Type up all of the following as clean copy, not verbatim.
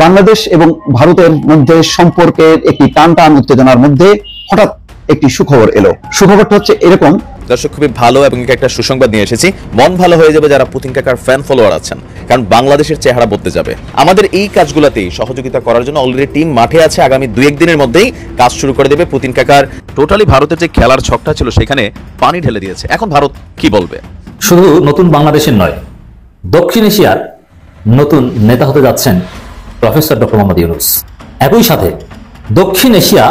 বাংলাদেশ এবং ভারতের মধ্যে সম্পর্কের একটি টানটান উত্তেজনার মধ্যে হঠাৎ একটি সুখবর এলো। সুখবরটা হচ্ছে এরকম, দর্শক খুবই ভালো এবং একটা সুসংবাদ নিয়ে এসেছি। মন ভালো হয়ে যাবে যারা পুতিন কাকার ফ্যান ফলোয়ার আছেন, কারণ বাংলাদেশের চেহারা বদলে যাবে। আমাদের এই কাজগুলোতেই সহযোগিতা করার জন্য অলরেডি টিম মাঠে আছে। আগামী 2-1 দিনের মধ্যেই কাজ শুরু করে দেবে পুতিন কাকার। টোটালি ভারতের যে খেলার ছকটা ছিল সেখানে পানি ঢেলে দিয়েছে। এখন ভারত কি বলবে? শুধু নতুন বাংলাদেশের নয়, দক্ষিণ এশিয়ার নতুন নেতা হতে যাচ্ছেন প্রফেসর ডক্টর মোহাম্মদ ইউনূস। একই সাথে দক্ষিণ এশিয়া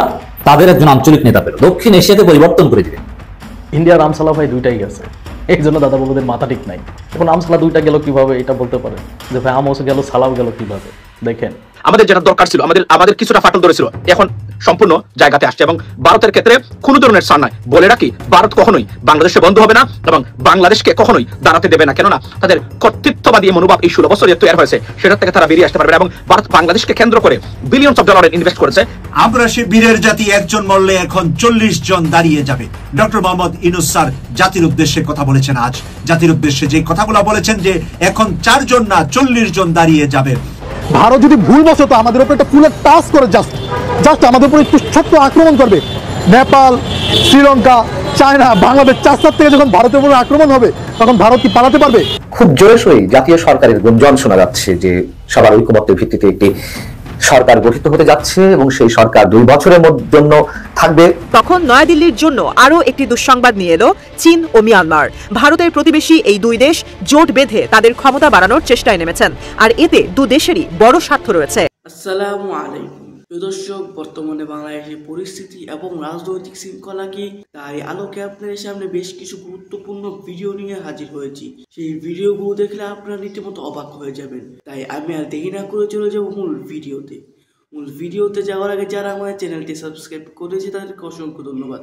তাদের একজন আঞ্চলিক নেতা পেল, দক্ষিণ এশিয়াকে পরিবর্তন করে দিবে। ইন্ডিয়ার আমসালা ভাই দুইটাই গেছে, এই জন্য দাদা বাবুদের মাথা ঠিক নাই। এখন আমসালা দুইটা গেল কিভাবে এটা বলতে পারে যে ভাই আমও গেল সালাও গেল কিভাবে? দেখেন, আমাদের যেটা দরকার ছিল, আমাদের কিছুটা ফাটল ধরেছিল, এখন সম্পূর্ণ জায়গাতে আসছে। এবং ভারতের ক্ষেত্রে কোনো ধরনের ছাড় নাই। বলে রাখি, ভারত কখনোই বাংলাদেশে বন্ধু হবে না এবং বাংলাদেশকে কখনোই দাঁড়াতে দেবে না। কেননা তাদের কর্তৃত্ববাদী মনোভাব এই 16 বছর তৈরি হয়েছে, সেটা থেকে তারা বেরিয়ে আসতে পারবে না। এবং ভারত বাংলাদেশকে কেন্দ্র করে বিলিয়নস অফ ডলার ইনভেস্ট করেছে। আমরা সে বীরের জাতি, একজন মরলে এখন 40 জন দাঁড়িয়ে যাবে। ডক্টর মোহাম্মদ ইউনূস স্যার জাতির উদ্দেশ্যে কথা বলেছেন। আজ জাতির উদ্দেশ্যে যে কথাগুলো বলেছেন যে এখন 4 জন না 40 জন দাঁড়িয়ে যাবে। ভারত যদি ভুলবশত আমাদের উপর একটা ফুলের টাচ করে জাস্ট আমাদের উপর একটু ছোট্ট আক্রমণ করবে, নেপাল, শ্রীলঙ্কা, চায়না, বাংলাদেশ 4 থেকে যখন ভারতের উপর আক্রমণ হবে তখন ভারত কি পালাতে পারবে? খুব জোরসই জাতীয় সরকারের গুঞ্জন শোনা যাচ্ছে যে সবার ঐকমত্যের ভিত্তিতে একটি সরকার গঠিত হতে যাচ্ছে এবং সেই সরকার 2 বছরের জন্য থাকবে। তখন নয়াদিল্লির জন্য আরও একটি দুঃসংবাদ নিয়ে এলো চীন ও মিয়ানমার। ভারতের প্রতিবেশী এই দুই দেশ জোট বেঁধে তাদের ক্ষমতা বাড়ানোর চেষ্টায় নেমেছেন, আর এতে দু দেশেরই বড় স্বার্থ রয়েছে। আসসালামু আলাইকুম দর্শক, বর্তমানে বাংলাদেশের পরিস্থিতি এবং রাজনৈতিক শৃঙ্খলা কি, তাই আলোকে আপনাদের সামনে বেশ কিছু গুরুত্বপূর্ণ ভিডিও নিয়ে হাজির হয়েছি। সেই ভিডিওগুলো দেখলে আপনারা রীতিমতো অবাক হয়ে যাবেন। তাই আমি আর দেরি না করে চলে যাব মূল ভিডিওতে যাওয়ার আগে যারা আমার চ্যানেলটি সাবস্ক্রাইব করেছে তাদেরকে অসংখ্য ধন্যবাদ।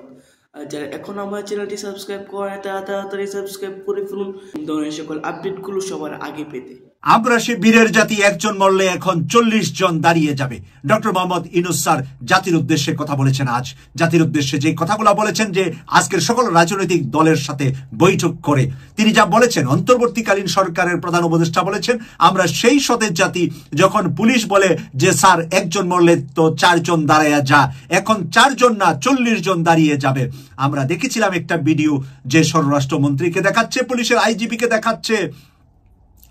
আর যারা এখন আমার চ্যানেলটি সাবস্ক্রাইব করে তারা তাড়াতাড়ি সাবস্ক্রাইব করে ফেলুন ধরনের সকল আপডেটগুলো সবার আগে পেতে। আমরা সে বীরের জাতি, একজন মরলে এখন 40 জন দাঁড়িয়ে যাবে। ডক্টর মোহাম্মদ ইউনূস স্যার জাতির উদ্দেশ্যে কথা বলেছেন। আজ জাতির উদ্দেশ্যে যে কথাগুলো বলেছেন যে আজকের সকল রাজনৈতিক দলের সাথে বৈঠক করে তিনি যা বলেছেন, অন্তর্বর্তীকালীন সরকারের প্রধান উপদেষ্টা বলেছেন আমরা সেই সতেজ জাতি, যখন পুলিশ বলে যে স্যার একজন মরলে তো 4 জন দাঁড়ায়া যা, এখন 4 জন না 40 জন দাঁড়িয়ে যাবে। আমরা দেখেছিলাম একটা ভিডিও যে স্বরাষ্ট্রমন্ত্রীকে দেখাচ্ছে, পুলিশের আইজিপিকে দেখাচ্ছে,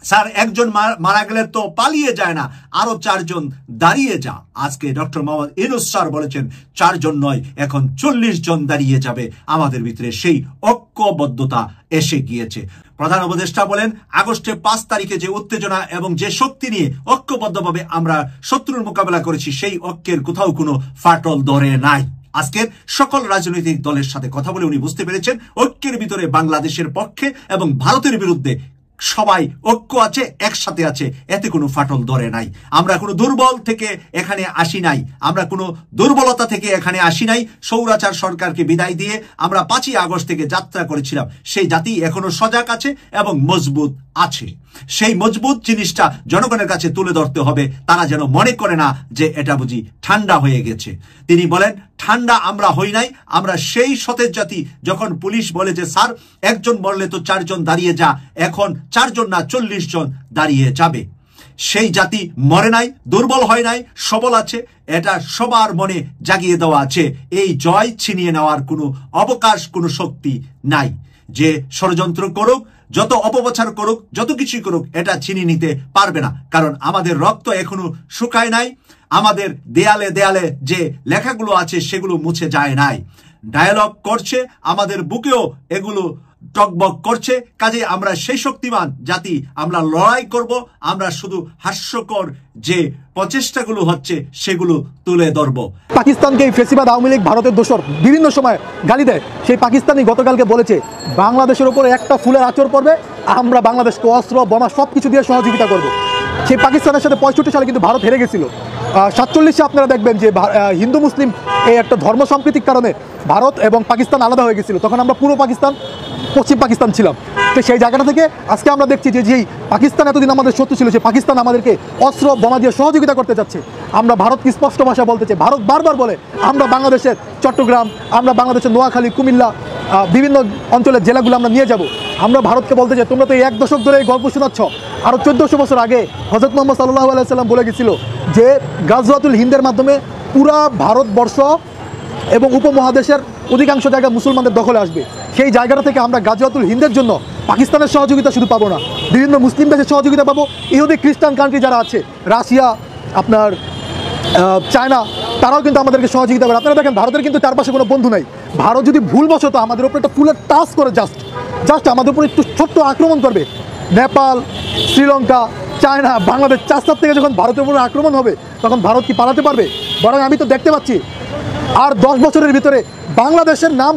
স্যার একজন মারা গেলে তো পালিয়ে যায় না, আরো 4 জন দাঁড়িয়ে যা। আজকে ডক্টর মোহাম্মদ ইউনূস স্যার বলেছেন 4 জন নয়, এখন 40 জন দাঁড়িয়ে যাবে। আমাদের ভিতরে সেই ঐক্যবদ্ধতা এসে গিয়েছে। প্রধান উপদেষ্টা বলেন আগস্টে 5 তারিখে যে উত্তেজনা এবং যে শক্তি নিয়ে ঐক্যবদ্ধভাবে আমরা শত্রুর মোকাবেলা করেছি, সেই ঐক্যের কোথাও কোনো ফাটল ধরে নাই। আজকের সকল রাজনৈতিক দলের সাথে কথা বলে উনি বুঝতে পেরেছেন ঐক্যের ভিতরে বাংলাদেশের পক্ষে এবং ভারতের বিরুদ্ধে সবাই ঐক্য আছে, একসাথে আছে, এতে কোনো ফাটল ধরে নাই। আমরা কোনো দুর্বল থেকে এখানে আসি নাই, আমরা কোনো দুর্বলতা থেকে এখানে আসি নাই। স্বৈরাচার সরকারকে বিদায় দিয়ে আমরা 5ই আগস্ট থেকে যাত্রা করেছিলাম। সেই জাতি এখনো সজাগ আছে এবং মজবুত আছে। সেই মজবুত জিনিসটা জনগণের কাছে তুলে ধরতে হবে, তারা যেন মনে করে না যে এটা বুঝি ঠান্ডা হয়ে গেছে। তিনি বলেন ঠান্ডা আমরা হই নাই, আমরা সেই সতেজ জাতি, যখন পুলিশ বলে যে স্যার একজন মরলে তো 4 জন দাঁড়িয়ে যা, এখন 4 জন না 40 জন দাঁড়িয়ে যাবে। সেই জাতি মরে নাই, দুর্বল হয় নাই, সবল আছে। এটা সবার মনে জাগিয়ে দেওয়া আছে। এই জয় ছিনিয়ে নেওয়ার কোনো অবকাশ, কোনো শক্তি নাই। যে ষড়যন্ত্র করুক, যত অপপ্রচার করুক, যত কিছুই করুক, এটা ছিনিয়ে নিতে পারবে না। কারণ আমাদের রক্ত এখনো শুকায় নাই, আমাদের দেয়ালে দেয়ালে যে লেখাগুলো আছে সেগুলো মুছে যায় নাই। ডায়ালগ করছে, আমাদের বুকেও এগুলো টকবক করছে। কাজে আমরা সেই শক্তিমান জাতি, আমরা লড়াই করব। আমরা শুধু হাস্যকর যে প্রচেষ্টাগুলো হচ্ছে সেগুলো তুলে ধরব। পাকিস্তানকে এই ফেসিবাদ আওয়ামী লীগ ভারতের দোসর বিভিন্ন সময় গালি দেয়। সেই পাকিস্তানি গতকালকে বলেছে বাংলাদেশের উপরে একটা ফুলের আঁচড় পড়বে, আমরা বাংলাদেশকে অস্ত্র বোমা সবকিছু দিয়ে সহযোগিতা করব। সেই পাকিস্তানের সাথে 65 সালে কিন্তু ভারত হেরে গেছিল। 47-এ আপনারা দেখবেন যে হিন্দু মুসলিম এই একটা ধর্ম সম্প্রীতির কারণে ভারত এবং পাকিস্তান আলাদা হয়ে গেছিল। তখন আমরা পূর্ব পাকিস্তান, পশ্চিম পাকিস্তান ছিলাম। তো সেই জায়গাটা থেকে আজকে আমরা দেখছি যে যেই পাকিস্তান এতদিন আমাদের শত্রু ছিল, সেই পাকিস্তান আমাদেরকে অস্ত্র বোমা দিয়ে সহযোগিতা করতে যাচ্ছে। আমরা ভারতকে স্পষ্ট ভাষা বলতে চাই, ভারত বারবার বলে আমরা বাংলাদেশের চট্টগ্রাম, আমরা বাংলাদেশের নোয়াখালী, কুমিল্লা, বিভিন্ন অঞ্চলের জেলাগুলো আমরা নিয়ে যাব। আমরা ভারতকে বলতে চাই তোমরা তো 1 দশক ধরে এই গল্প শোনাচ্ছ, আরও 1400 বছর আগে হযরত মুহাম্মদ সাল্লাল্লাহু আলাইহি সাল্লাম বলে গেছিল যে গাজওয়াতুল হিন্দের মাধ্যমে পুরা ভারতবর্ষ এবং উপমহাদেশের অধিকাংশ জায়গা মুসলমানদের দখলে আসবে। সেই জায়গাটা থেকে আমরা গাজওয়াতুল হিন্দের জন্য পাকিস্তানের সহযোগিতা শুধু পাবো না, বিভিন্ন মুসলিম দেশের সহযোগিতা পাবো, ইহুদি খ্রিস্টান কান্ট্রি যারা আছে, রাশিয়া, আপনার চায়না, তারাও কিন্তু আমাদেরকে সহযোগিতা করে। আপনারা দেখেন ভারতের কিন্তু চারপাশে কোনো বন্ধু নাই। ভারত যদি ভুলবশত আমাদের উপর একটা ফুলের টাচ করে জাস্ট আমাদের উপর একটু ছোট্ট আক্রমণ করবে, নেপাল, শ্রীলঙ্কা, চায়না, বাংলাদেশ, চার থেকে যখন ভারতের উপর আক্রমণ হবে তখন ভারত কি পালাতে পারবে? বরং আমি তো দেখতে পাচ্ছি আর 10 বছরের ভিতরে বাংলাদেশের নাম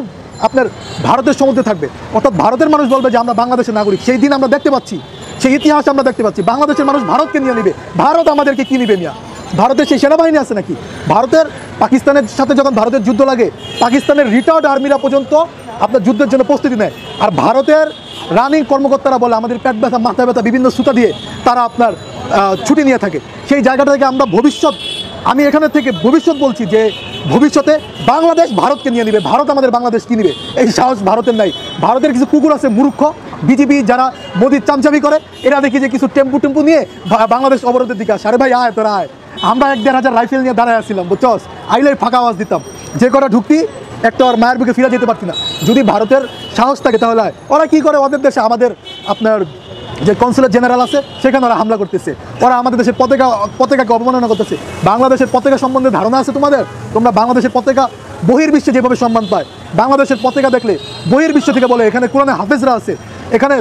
আপনার ভারতের সমুদ্রে থাকবে, অর্থাৎ ভারতের মানুষ বলবে যে আমরা বাংলাদেশের নাগরিক। সেই দিন আমরা দেখতে পাচ্ছি, সেই ইতিহাস আমরা দেখতে পাচ্ছি। বাংলাদেশের মানুষ ভারতকে নিয়ে নেবে, ভারত আমাদেরকে কি নিবে নিয়ে? ভারতের সেই সেনাবাহিনী আছে নাকি? ভারতের পাকিস্তানের সাথে যখন ভারতের যুদ্ধ লাগে, পাকিস্তানের রিটায়ার্ড আর্মিরা পর্যন্ত আপনার যুদ্ধের জন্য প্রস্তুতি নেয়, আর ভারতের রানিং কর্মকর্তারা বলে আমাদের পেট ব্যথা, মাথা ব্যথা, বিভিন্ন সুতা দিয়ে তারা আপনার ছুটি নিয়ে থাকে। সেই জায়গাটা থেকে আমরা আমি এখানে থেকে ভবিষ্যৎ বলছি যে ভবিষ্যতে বাংলাদেশ ভারতকে নিয়ে নেবে, ভারত আমাদের বাংলাদেশ কি নেবে, এই সাহস ভারতের নাই। ভারতের কিছু কুকুর আছে মূর্খ, বিজেপি যারা মোদির চামচামি করে, এরা দেখি যে কিছু টেম্পু নিয়ে বাংলাদেশ অবরোধের দিকে আসে। আরে ভাই আয়, তোরা আয়। আমরা 1-1.5 রাইফেল নিয়ে দাঁড়ায় আসছিলাম, বুঝছস? আইলে ফাঁকা আওয়াজ দিতাম, যে কটা ঢুকতি একটা আর মায়ের বুকে ফিরে যেতে পারতি না। যদি ভারতের সাহস থাকে তাহলে ওরা কি করে, ওদের দেশে আমাদের আপনার যে কনসুলেট জেনারেল আছে সেখানে ওরা হামলা করতেছে, ওরা আমাদের দেশের পতাকাকে অবমাননা করতেছে। বাংলাদেশের পতাকা সম্বন্ধে ধারণা আছে তোমাদের? তোমরা বাংলাদেশের পতাকা বহির্বিশ্বে যেভাবে সম্মান পায়, বাংলাদেশের পতাকা দেখলে বহির্বিশ্ব থেকে বলে এখানে কোরআনে হাফেজরা আছে, এখানে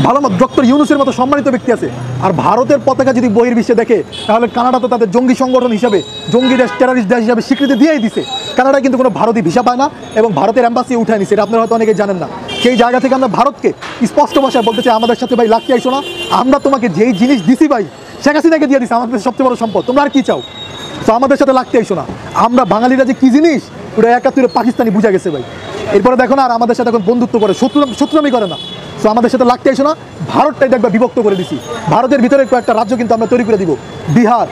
ভালো ডক্টর ইউনূসের মতো সম্মানিত ব্যক্তি আছে। আর ভারতের পতাকা যদি বহির্বিশ্বে দেখে তাহলে কানাডা তো তাদের জঙ্গি সংগঠন হিসাবে, জঙ্গি দেশ, টেররিস্ট দেশ হিসাবে স্বীকৃতি দিয়েই দিছে। কানাডায় কিন্তু কোনো ভারতীয় ভিসা পায় না এবং ভারতের এম্বাসি উঠায় নিছে, এটা আপনারা হয়তো অনেকে জানেন না। সেই জায়গা থেকে আমরা ভারতকে স্পষ্ট ভাষায় বলতে চাই, আমাদের সাথে ভাই লাগতে আইসো না, আমরা তোমাকে যেই জিনিস দিছি ভাই শেখ হাসিনাকে দিয়ে দিছি, আমাদের সবচেয়ে বড় সম্পদ, তোমরা আর কি চাও? তো আমাদের সাথে লাগতে আইসো না। আমরা বাঙালিরা যে কি জিনিস ওটা 71 পাকিস্তানি বুঝা গেছে ভাই। এরপরে দেখো না আর আমাদের সাথে এখন বন্ধুত্ব করে, শত্রুমি করে না। তো আমাদের সাথে লাগতে আইসো না। ভারতটাই দেখবা বিভক্ত করে দিছি, ভারতের ভিতরে কয়েকটা রাজ্য কিন্তু আমরা তৈরি করে দিব। বিহার,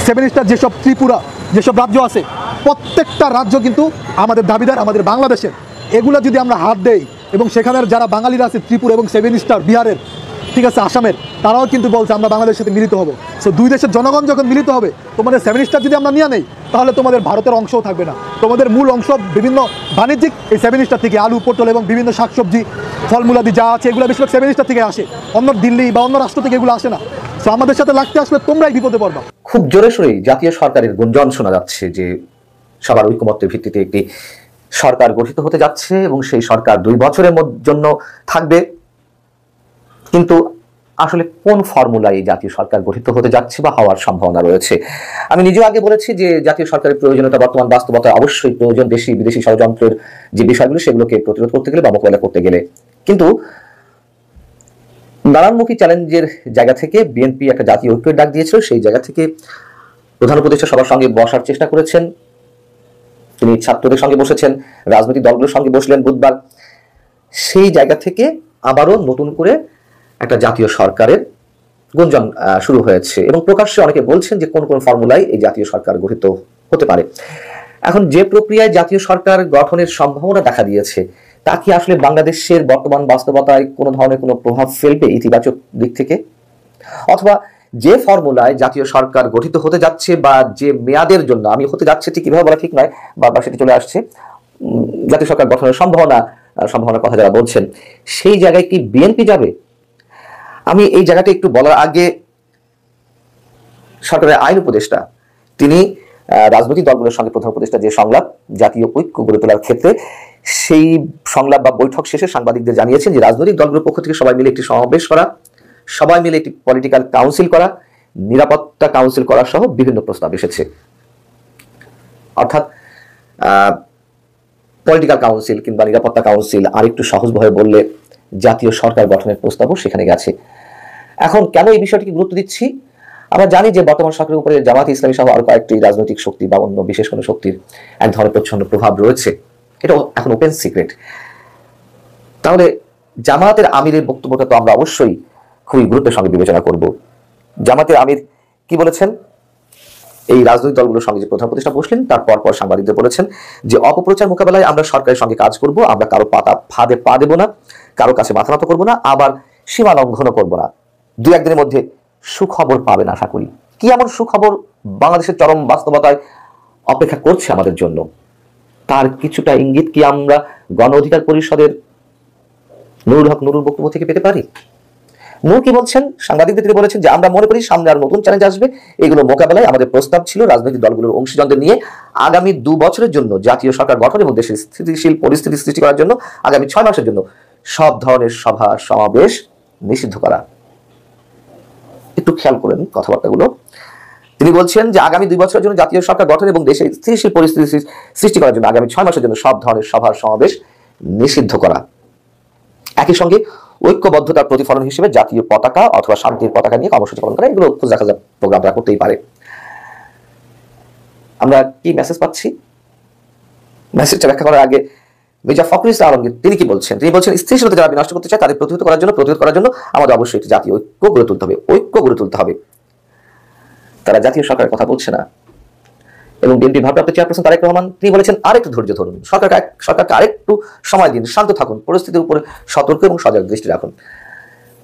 7 স্টার যেসব, ত্রিপুরা, যেসব রাজ্য আছে, প্রত্যেকটা রাজ্য কিন্তু আমাদের দাবিদার, আমাদের বাংলাদেশের। এগুলো যদি আমরা হাত দেই এবং সেখানের যারা বাঙালিরা আছে ত্রিপুরা এবং 7 স্টার বিহারের, ঠিক আছে, আসামের, তারাও কিন্তু বলছে আমরা বাংলাদেশের সাথে মিলিত হবো। সো দুই দেশের জনগণ যখন মিলিত হবে, তোমাদের 7 স্টার যদি আমরা নিয়ে নেই তাহলে তোমাদের ভারতের অংশও থাকবে না। তোমাদের মূল অংশ বিভিন্ন বাণিজ্যিক এই 7 স্টার থেকে, আলু, পটল এবং বিভিন্ন শাকসবজি, ফলমূলাদি যা আছে এগুলো বেশিরভাগ 7 স্টার থেকে আসে, অন্য দিল্লি বা অন্য রাষ্ট্র থেকে এগুলো আসে না। সো আমাদের সাথে লাগতে আসলে তোমরাই বিপদে পড়বা। খুব জোরে সোরেই জাতীয় সরকারের গুঞ্জন শোনা যাচ্ছে যে সবার ঐকমত্যের ভিত্তিতে একটি সরকার গঠিত হতে যাচ্ছে এবং সেই সরকার 2 বছরের জন্য থাকবে। কিন্তু আসলে কোন ফর্মুলায় এই জাতীয় সরকার গঠিত হতে যাচ্ছে বা হওয়ার সম্ভাবনা রয়েছে? আমি নিজেও আগে বলেছি যে জাতীয় সরকারের প্রয়োজনীয়তা বর্তমান বাস্তবতায় অবশ্যই প্রয়োজন, দেশি বিদেশি ষড়যন্ত্রের যে বিষয়গুলো সেগুলোকে প্রতিরোধ করতে গেলে বা মোকাবেলা করতে গেলে। কিন্তু নানানমুখী চ্যালেঞ্জের জায়গা থেকে বিএনপি একটা জাতীয় ঐক্যের ডাক দিয়েছিল, সেই জায়গা থেকে প্রধান উপদেষ্টা সবার সঙ্গে বসার চেষ্টা করেছেন, তিনি ছাত্রদের সঙ্গে বসেছেন, রাজনৈতিক দলগুলোর সঙ্গে বসলেন বুধবার। সেই জায়গা থেকে আবারও নতুন করে একটা জাতীয় সরকারের গুঞ্জন শুরু হয়েছে এবং প্রকাশ্যে অনেকে বলছেন যে কোন কোন ফর্মুলায় এই জাতীয় সরকার গঠিত হতে পারে। এখন যে প্রক্রিয়ায় জাতীয় সরকার গঠনের সম্ভাবনা দেখা দিয়েছে তা কি আসলে বাংলাদেশের বর্তমান বাস্তবতায় কোনো ধরনের কোনো প্রভাব ফেলবে ইতিবাচক দিক থেকে? অথবা যে ফর্মুলায় জাতীয় সরকার গঠিত হতে যাচ্ছে বা যে মেয়াদের জন্য, আমি হতে যাচ্ছে ঠিক কিভাবে বলা ঠিক নয়, বারবার সেটি চলে আসছে, জাতীয় সরকার গঠনের সম্ভাবনার কথা যারা বলছেন, সেই জায়গায় কি বিএনপি যাবে? আমি এই জায়গাটা একটু বলার আগে সরকারের আইন উপদেষ্টা তিনি রাজনৈতিক দলগুলোর সঙ্গে প্রধান উপদেষ্টা যে সংলাপ জাতীয় ঐক্য গড়ে তোলার ক্ষেত্রে, সেই সংলাপ বা বৈঠক শেষে সাংবাদিকদের জানিয়েছেন যে রাজনৈতিক দলগুলোর পক্ষ থেকে সবাই মিলে একটি সমাবেশ করা, সবাই মিলে একটি পলিটিক্যাল কাউন্সিল করা, নিরাপত্তা কাউন্সিল করা সহ বিভিন্ন প্রস্তাব এসেছে। অর্থাৎ পলিটিক্যাল কাউন্সিল কিংবা নিরাপত্তা কাউন্সিল আরেকটু সহজভাবে বললে জাতীয় সরকার গঠনের প্রস্তাবও সেখানে গেছে। এখন কেন এই বিষয়টিকে গুরুত্ব দিচ্ছি? আমরা জানি যে বর্তমান সরকারের উপরে জামাত ইসলামী সহ আরো কয়েকটি রাজনৈতিক শক্তি বা অন্য বিশেষ কোনো শক্তির এক ধরনের প্রচ্ছন্ন প্রভাব রয়েছে, এটা এখন ওপেন সিক্রেট। তাহলে জামাতের আমিরের বক্তব্যটা তো আমরা অবশ্যই খুবই গুরুত্বের সঙ্গে বিবেচনা করব। জামাতের আমির কি বলেছেন? এই রাজনৈতিক দলগুলোর সঙ্গে যে প্রধান উপদেষ্টা বসলেন তার পর সাংবাদিকদের বলেছেন যে অপপ্রচার মোকাবেলায় আমরা সরকারের সঙ্গে কাজ করব, আমরা কারো ফাঁদে পা দেব না, কারো কাছে মাথা নত করবো না, আবার সীমা লঙ্ঘনও করবো না। দু একদিনের মধ্যে সুখবর পাবেন আশা করি। কি এমন সুখবর বাংলাদেশের চরম বাস্তবতায় অপেক্ষা করছে আমাদের জন্য, তার কিছুটা ইঙ্গিত কি আমরা গণ অধিকার পরিষদের নুরুল হক নুরুর বক্তব্য থেকে পেতে পারি? নূর কি বলছেন? সাংবাদিকদের তিনি বলেছেন যে আমরা মনে করি সামনে আর নতুন চ্যালেঞ্জ আসবে, এগুলো মোকাবেলায় আমাদের প্রস্তাব ছিল রাজনৈতিক দলগুলোর অংশীজনদের নিয়ে আগামী 2 বছরের জন্য জাতীয় সরকার গঠন এবং দেশের স্থিতিশীল পরিস্থিতি সৃষ্টি করার জন্য আগামী 6 মাসের জন্য সব ধরনের সভা সমাবেশ নিষিদ্ধ করা। একটু খেয়াল করেন কথাবার্তাগুলো। তিনি বলছেন যে আগামী 2 বছরের জন্য জাতীয় সরকার গঠন এবং দেশের স্থিতিশীল পরিস্থিতি সৃষ্টি করার জন্য আগামী 6 মাসের জন্য সব ধরনের সভা সমাবেশ নিষিদ্ধ করা। একই সঙ্গে ঐক্যবদ্ধতার প্রতিফলন হিসেবে জাতীয় পতাকা অথবা শান্তির পতাকা নিয়ে কর্মসূচি পালন করা, এগুলো খোঁজ রাখা প্রোগ্রাম তারা করতেই পারে। আমরা কি মেসেজ পাচ্ছি? মেসেজটা ব্যাখ্যা করার আগে মির্জা ফখরুল ইসলাম আলমগীর তিনি কি বলছেন? তিনি বলছেন স্থিতিশীলতা যারা বিনষ্ট করতে চায় তাদের প্রতিহত করার জন্য আমাদের অবশ্যই একটি জাতীয় ঐক্য গড়ে তুলতে হবে। তারা জাতীয় সরকারের কথা বলছে না। এবং বিএনপির ভারপ্রাপ্ত চেয়ারপারসন তারেক রহমান তিনি বলেছেন আরেকটু ধৈর্য ধরুন, সরকারকে আরেকটু সময় দিন, শান্ত থাকুন, পরিস্থিতির উপরে সতর্ক এবং সজাগ দৃষ্টি রাখুন।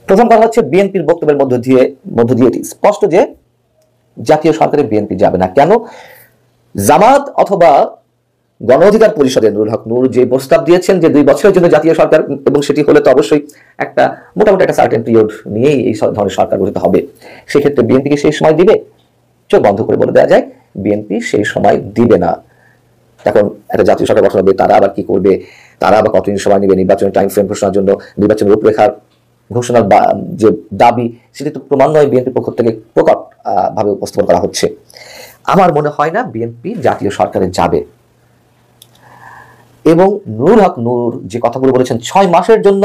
প্রথম কথা হচ্ছে বিএনপির বক্তব্যের মধ্য দিয়ে এটি স্পষ্ট যে জাতীয় সরকারে বিএনপি যাবে না। কেন? জামাত অথবা গণ অধিকার পরিষদের নুরুল হক নূর যে প্রস্তাব দিয়েছেন যে 2 বছরের জন্য জাতীয় সরকার, এবং সেটি হলে তো অবশ্যই একটা মোটামুটি একটা সার্টেন পিরিয়ড নিয়েই এই ধরনের সরকার গঠিত হবে। সেক্ষেত্রে বিএনপিকে সেই সময় দিবে? চোখ বন্ধ করে বলে দেওয়া যায় বিএনপি সেই সময় দিবে না। এখন একটা জাতীয় সরকার গঠন হবে, তারা আবার কি করবে, তারা আবার কতদিন সময় নেবে নির্বাচনের টাইম ফ্রেম ঘোষণার জন্য, নির্বাচনের রূপরেখার ঘোষণার যে দাবি সেটি তো ক্রমান্বয়ে বিএনপির পক্ষ থেকে প্রকট ভাবে উপস্থাপন করা হচ্ছে। আমার মনে হয় না বিএনপি জাতীয় সরকারে যাবে। এবং নুরুল হক নূর যে কথাগুলো বলেছেন 6 মাসের জন্য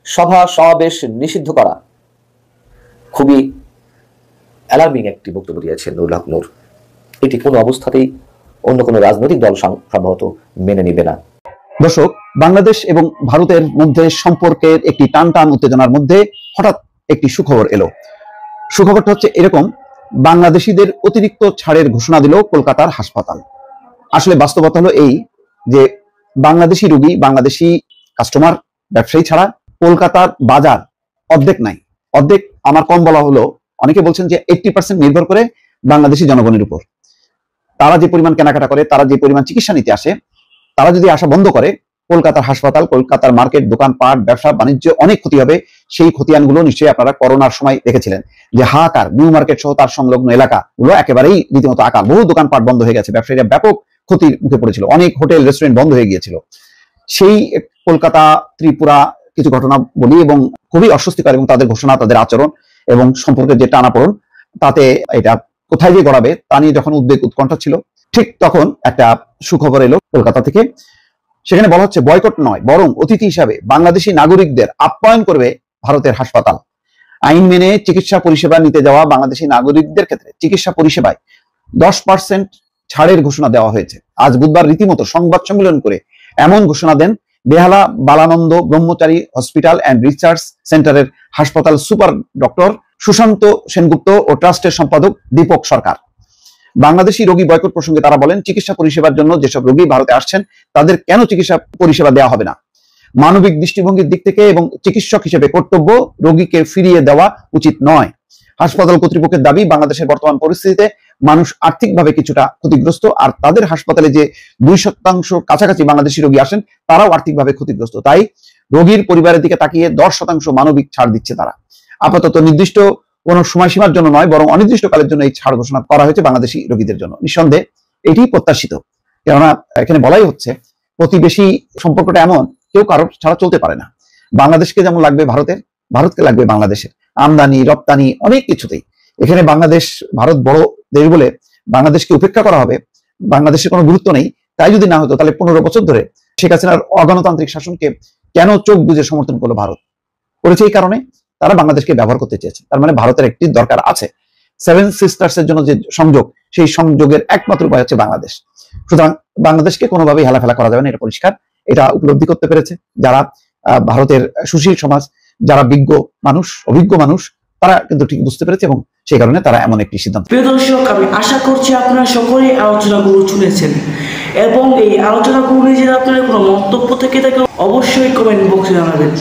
সভা সমাবেশ নিষিদ্ধ করা, খুবই অ্যালার্মিং একটি বক্তব্য দিয়েছেন নুরুল হক নূর। এটি কোনো অবস্থাতেই অন্য কোনো রাজনৈতিক দল সম্ভবত মেনে নিবে না। দর্শক, বাংলাদেশ এবং ভারতের মধ্যে সম্পর্কের একটি টান উত্তেজনার মধ্যে হঠাৎ একটি সুখবর এলো। সুখবরটা হচ্ছে এরকম, বাংলাদেশিদের অতিরিক্ত ছাড়ের ঘোষণা দিল কলকাতার হাসপাতাল। আসলে বাস্তবতা হলো এই যে বাংলাদেশি রোগী, বাংলাদেশি কাস্টমার, ব্যবসায়ী ছাড়া কলকাতার বাজার অর্ধেক নাই। অর্ধেক আমার কম বলা হলো, অনেকে বলছেন যে 80% নির্ভর করে বাংলাদেশি জনগণের উপর। তারা যে পরিমাণ কেনাকাটা করে, তারা যে পরিমাণ চিকিৎসা নিতে আসে, তারা যদি আসা বন্ধ করে, কলকাতার হাসপাতাল, কলকাতার মার্কেট, দোকানপাট, ব্যবসা বাণিজ্য অনেক ক্ষতি হবে। সেই ক্ষতিয়ানগুলো নিশ্চয়ই আপনারা করোনার সময় দেখেছিলেন যে হাহাকার, নিউ মার্কেট সহ তার সংলগ্ন এলাকাগুলো একেবারেই রীতিমতো আকার, বহু দোকানপাট বন্ধ হয়ে গেছে, ব্যবসায়ীরা ব্যাপক ক্ষতির মুখে পড়েছিল, অনেক হোটেল রেস্টুরেন্ট বন্ধ হয়ে গিয়েছিল। সেই কলকাতা, ত্রিপুরা কিছু ঘটনা বলি এবং খুবই অস্বস্তিকর, এবং তাদের ঘোষণা, তাদের আচরণ এবং সম্পর্কের যে টানাপোড়েন, তাতে এটা কোথায় যে গড়াবে তা নিয়ে যখন উদ্বেগ উৎকণ্ঠা ছিল, ঠিক তখন একটা সুখবর এলো কলকাতা থেকে। সেখানে বলা হচ্ছে বয়কট নয়, বরং অতিথি হিসাবে বাংলাদেশি নাগরিকদের আপ্যায়ন করবে ভারতের হাসপাতাল। আইন মেনে চিকিৎসা পরিষেবা নিতে যাওয়া বাংলাদেশি নাগরিকদের ক্ষেত্রে চিকিৎসা পরিষেবায় 10% ছাড়ের ঘোষণা দেওয়া হয়েছে। আজ বুধবার রীতিমতো সংবাদ সম্মেলন করে এমন ঘোষণা দেন বেহালা বালানন্দ ব্রহ্মচারী হসপিটাল অ্যান্ড রিসার্চ সেন্টারের হাসপাতাল সুপার ডক্টর সুশান্ত সেনগুপ্ত ও ট্রাস্টের সম্পাদক দীপক সরকার। বাংলাদেশি রোগী বয়কট প্রসঙ্গে তারা বলেন, চিকিৎসা পরিষেবার জন্য যেসব রোগী ভারতে আসছেন তাদের কেন চিকিৎসা পরিষেবা দেওয়া হবে না? মানবিক দৃষ্টিভঙ্গির দিক থেকে এবং চিকিৎসক হিসেবে কর্তব্য রোগীকে ফিরিয়ে দেওয়া উচিত নয়। হাসপাতাল কর্তৃপক্ষের দাবি, বাংলাদেশের বর্তমান পরিস্থিতিতে মানুষ আর্থিকভাবে কিছুটা ক্ষতিগ্রস্ত, আর তাদের হাসপাতালে যে 2% কাছাকাছি বাংলাদেশি রোগী আসেন তারাও আর্থিকভাবে ক্ষতিগ্রস্ত। তাই রোগীর পরিবারের দিকে তাকিয়ে 10% মানবিক ছাড় দিচ্ছে তারা। আপাতত নির্দিষ্ট কোন সময়সীমার জন্য নয়, বরং অনির্দিষ্টকালের জন্য এই ছাড় ঘোষণা করা হয়েছে বাংলাদেশি রোগীদের জন্য। নিঃসন্দেহে এটি প্রত্যাশিত, কেননা এখানে বলাই হচ্ছে প্রতিবেশী সম্পর্কটা এমন, কেউ কারোর ছাড়া চলতে পারে না। বাংলাদেশকে যেমন লাগবে ভারতের, ভারতকে লাগবে বাংলাদেশের, আমদানি রপ্তানি অনেক কিছুতেই। এখানে বাংলাদেশ, ভারত বড় দেশ বলে বাংলাদেশকে উপেক্ষা করা হবে, বাংলাদেশের কোনো গুরুত্ব নেই, তাই যদি না হতো তাহলে 15 বছর ধরে শেখ হাসিনার অগণতান্ত্রিক শাসনকে কেন চোখ বুজে সমর্থন করলো ভারত? করেছে এই কারণে তারা বাংলাদেশকে ব্যবহার করতে চেয়েছে। তার মানে ভারতের একটি দরকার আছে। 7 সিস্টার্স এর জন্য যে সংযোগ, সেই সংযোগের একমাত্র উপায় হচ্ছে বাংলাদেশ। সুতরাং বাংলাদেশকে কোনোভাবেই হেলাফেলা করা যাবে না, এটা পরিষ্কার। এটা উপলব্ধি করতে পেরেছে যারা ভারতের সুশীল সমাজ, যারা বিজ্ঞ মানুষ, অভিজ্ঞ মানুষ, তারা কিন্তু ঠিক বুঝতে পেরেছে এবং সেই কারণে তারা এমন একটি সিদ্ধান্ত। প্রিয় দর্শক, আমি আশা করছি আপনারা সকলেই আলোচনাগুলো শুনেছেন এবং এই আলোচনাগুলো নিয়ে যদি আপনাদের কোনো মন্তব্য থেকে থাকে অবশ্যই কমেন্ট বক্সে জানাবেন।